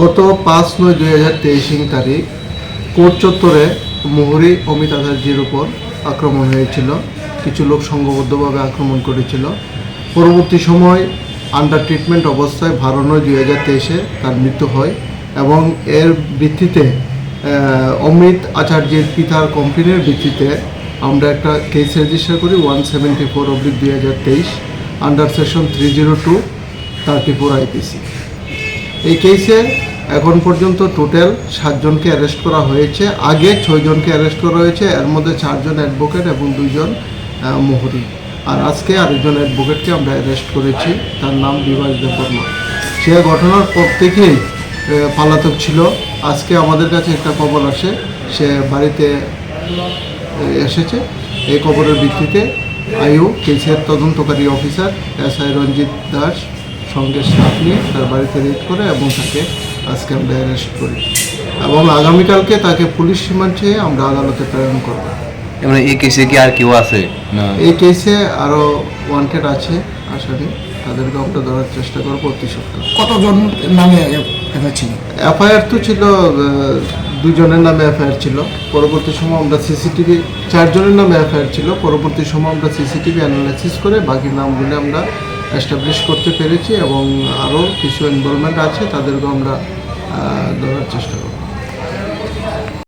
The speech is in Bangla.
গত 5/9/2023 তারিখ কোর্ট চত্বরে মুহুরী অমিত আচার্যের উপর আক্রমণ হয়েছিল। কিছু লোক সংঘবদ্ধভাবে আক্রমণ করেছিল। পরবর্তী সময় আন্ডার ট্রিটমেন্ট অবস্থায় 12/9/2023 তার মৃত্যু হয় এবং এর ভিত্তিতে অমিত আচার্যের পিতার কমপ্লেনের ভিত্তিতে আমরা একটা কেস রেজিস্টার করি 174/2023 আন্ডার সেকশন 302/34 আইপিসি। এই কেসে এখন পর্যন্ত টোটাল 7 জনকে অ্যারেস্ট করা হয়েছে। আগে 6 জনকে অ্যারেস্ট করা হয়েছে, এর মধ্যে 4 জন অ্যাডভোকেট এবং 2 জন মুহুরী। আর আজকে আরেকজন অ্যাডভোকেটকে আমরা অ্যারেস্ট করেছি, তার নাম বিভাস দেববর্মা। সে ঘটনার পর থেকেই পলাতক ছিল। আজকে আমাদের কাছে একটা খবর আসে, সে বাড়িতে এসেছে। এই খবরের ভিত্তিতে আইও কেসের তদন্তকারী অফিসার SI রঞ্জিত দাস সঙ্গে স্টাফ নিয়ে তার বাড়িতে রেড করে এবং তাকে আজকে আমরা অ্যারেস্ট করি এবং আগামীকালকে তাকে পুলিশ রিমান্ড চেয়ে আমরা আদালতে প্রেরণ করব। এবং এই কেসে কি আর কেউ আছে না? এই কেসে আরও ওয়ান্টেড আছে আসামি, তাদেরকে আমরা ধরার চেষ্টা করবো অতি সত্তর। কতজন নামে এফআইআর ছিল? এফআইআর তো ছিল 2 জনের নামে এফআইআর ছিল। পরবর্তী সময় আমরা সিসিটিভি 4 জনের নামে এফআইআর ছিল। পরবর্তী সময় আমরা সিসিটিভি অ্যানালাইসিস করে বাকি নামগুলো আমরা এস্টাবলিশ করতে পেরেছি এবং আরও কিছু ইনভলভমেন্ট আছে, তাদেরকে আমরা ধরার চেষ্টা করব।